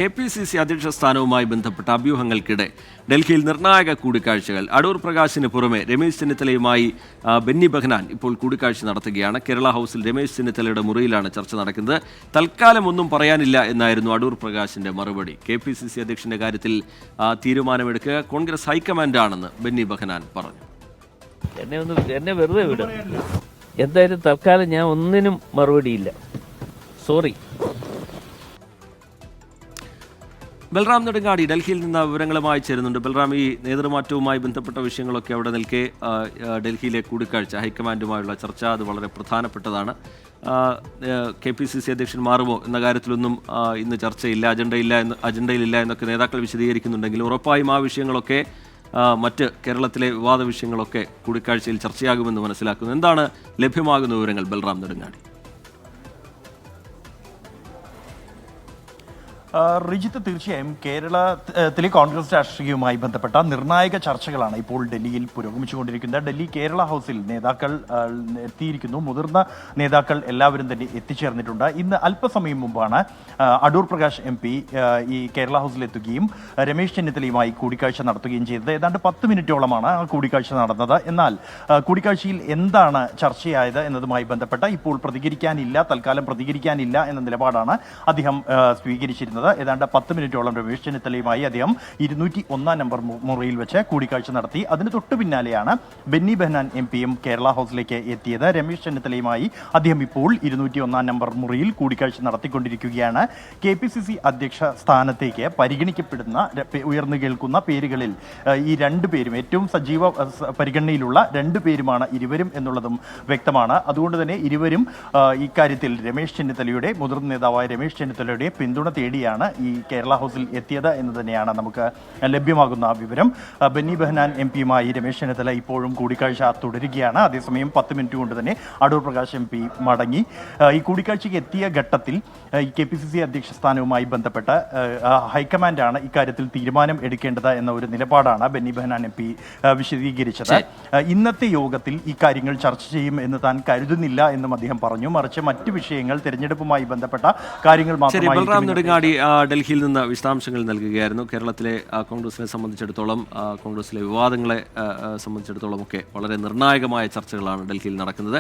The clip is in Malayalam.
KPCC അധ്യക്ഷ സ്ഥാനവുമായി ബന്ധപ്പെട്ട അഭ്യൂഹങ്ങൾക്കിടെ ഡൽഹിയിൽ നിർണായക കൂടിക്കാഴ്ചകൾ. അടൂർ പ്രകാശിന് പുറമെ രമേശ് ചെന്നിത്തലയുമായി ബെന്നി ബെഹനാൻ ഇപ്പോൾ കൂടിക്കാഴ്ച നടത്തുകയാണ്. കേരള ഹൗസിൽ രമേശ് ചെന്നിത്തലയുടെ മുറിയിലാണ് ചർച്ച നടക്കുന്നത്. തൽക്കാലം ഒന്നും പറയാനില്ല എന്നായിരുന്നു അടൂർ പ്രകാശിന്റെ മറുപടി. KPCC അധ്യക്ഷന്റെ കാര്യത്തിൽ തീരുമാനമെടുക്കുക കോൺഗ്രസ് ഹൈക്കമാൻഡാണെന്ന് ബെന്നി ബെഹനാൻ പറഞ്ഞു. എന്നെ വെറുതെ വിടും. എന്തായാലും തൽക്കാലം ഞാൻ ഒന്നിനും മറുപടിയില്ല. സോറി. ബൽറാം നെടുങ്ങാടി ഡൽഹിയിൽ നിന്ന് വിവരങ്ങളുമായി ചേരുന്നുണ്ട്. ബൽറാം, ഈ നേതൃമാറ്റവുമായി ബന്ധപ്പെട്ട വിഷയങ്ങളൊക്കെ അവിടെ നിൽക്കെ ഡൽഹിയിലെ കൂടിക്കാഴ്ച, ഹൈക്കമാൻഡുമായുള്ള ചർച്ച, അത് വളരെ പ്രധാനപ്പെട്ടതാണ്. KPCC അധ്യക്ഷൻ മാറുമോ എന്ന കാര്യത്തിലൊന്നും ഇന്ന് ചർച്ചയില്ല, അജണ്ടയിലില്ല എന്നൊക്കെ നേതാക്കൾ വിശദീകരിക്കുന്നുണ്ടെങ്കിലും ഉറപ്പായും ആ വിഷയങ്ങളൊക്കെ മറ്റ് കേരളത്തിലെ വിവാദ വിഷയങ്ങളൊക്കെ കൂടിക്കാഴ്ചയിൽ ചർച്ചയാകുമെന്ന് മനസ്സിലാക്കുന്നു. എന്താണ് ലഭ്യമാകുന്ന വിവരങ്ങൾ ബൽറാം നെടുങ്ങാടി? റിജിത്ത്, തീർച്ചയായും കേരളത്തിലെ കോൺഗ്രസ് രാഷ്ട്രീയവുമായി ബന്ധപ്പെട്ട നിർണായക ചർച്ചകളാണ് ഇപ്പോൾ ഡൽഹിയിൽ പുരോഗമിച്ചുകൊണ്ടിരിക്കുന്നത്. ഡൽഹി കേരള ഹൗസിൽ നേതാക്കൾ എത്തിയിരിക്കുന്നു. മുതിർന്ന നേതാക്കൾ എല്ലാവരും തന്നെ എത്തിച്ചേർന്നിട്ടുണ്ട്. ഇന്ന് അല്പസമയം മുമ്പാണ് അടൂർ പ്രകാശ് MP ഈ കേരള ഹൗസിലെത്തുകയും രമേശ് ചെന്നിത്തലയുമായി കൂടിക്കാഴ്ച നടത്തുകയും ചെയ്തത്. ഏതാണ്ട് 10 മിനിറ്റോളമാണ് ആ കൂടിക്കാഴ്ച നടന്നത്. എന്നാൽ കൂടിക്കാഴ്ചയിൽ എന്താണ് ചർച്ചയായത് എന്നതുമായി ബന്ധപ്പെട്ട ഇപ്പോൾ തൽക്കാലം പ്രതികരിക്കാനില്ല എന്ന നിലപാടാണ് അദ്ദേഹം സ്വീകരിച്ചിരുന്നത്. ഏതാണ്ട് 10 മിനിറ്റോളം രമേശ് ചെന്നിത്തലയുമായി അദ്ദേഹം 201 നമ്പർ മുറിയിൽ വെച്ച് കൂടിക്കാഴ്ച നടത്തി. അതിന് തൊട്ടു പിന്നാലെയാണ് ബെന്നി ബെഹനാൻ MPയും കേരള ഹൗസിലേക്ക് എത്തിയത്. രമേശ് ചെന്നിത്തലയുമായി അദ്ദേഹം ഇപ്പോൾ 201 നമ്പർ മുറിയിൽ കൂടിക്കാഴ്ച നടത്തിക്കൊണ്ടിരിക്കുകയാണ്. KPCC അധ്യക്ഷ സ്ഥാനത്തേക്ക് പരിഗണിക്കപ്പെടുന്ന ഉയർന്നു കേൾക്കുന്ന പേരുകളിൽ ഈ രണ്ടുപേരും ഏറ്റവും സജീവ പരിഗണനയിലുള്ള രണ്ടുപേരുമാണ് ഇരുവരും എന്നുള്ളതും വ്യക്തമാണ്. അതുകൊണ്ട് തന്നെ ഇരുവരും ഇക്കാര്യത്തിൽ മുതിർന്ന നേതാവായ രമേശ് ചെന്നിത്തലയുടെ പിന്തുണ തേടിയാണ് ഈ കേരള ഹൗസിൽ എത്തിയത് എന്ന് തന്നെയാണ് നമുക്ക് ലഭ്യമാകുന്ന വിവരം. ബെന്നി ബെഹനാൻ MPയുമായി രമേശ് ചെന്നിത്തല ഇപ്പോഴും കൂടിക്കാഴ്ച തുടരുകയാണ്. അതേസമയം 10 മിനിറ്റ് കൊണ്ട് തന്നെ അടൂർ പ്രകാശ് MP മടങ്ങി. ഈ കൂടിക്കാഴ്ചയ്ക്ക് എത്തിയ ഘട്ടത്തിൽ KPCC അധ്യക്ഷ സ്ഥാനവുമായി ബന്ധപ്പെട്ട് ഹൈക്കമാൻഡാണ് ഇക്കാര്യത്തിൽ തീരുമാനം എടുക്കേണ്ടത് എന്ന ഒരു നിലപാടാണ് ബെന്നി ബെഹനാൻ MP വിശദീകരിച്ചത്. ഇന്നത്തെ യോഗത്തിൽ ഈ കാര്യങ്ങൾ ചർച്ച ചെയ്യും എന്ന് താൻ കരുതുന്നില്ല എന്നും അദ്ദേഹം പറഞ്ഞു. മറിച്ച് മറ്റു വിഷയങ്ങൾ, തെരഞ്ഞെടുപ്പുമായി ബന്ധപ്പെട്ട കാര്യങ്ങൾ മാത്രമായി ഡൽഹിയിൽ നിന്ന് വിശദാംശങ്ങൾ നൽകുകയായിരുന്നു. കേരളത്തിലെ കോൺഗ്രസിനെ സംബന്ധിച്ചിടത്തോളം, കോൺഗ്രസിലെ വിവാദങ്ങളെ സംബന്ധിച്ചിടത്തോളം ഒക്കെ വളരെ നിർണായകമായ ചർച്ചകളാണ് ഡൽഹിയിൽ നടക്കുന്നത്.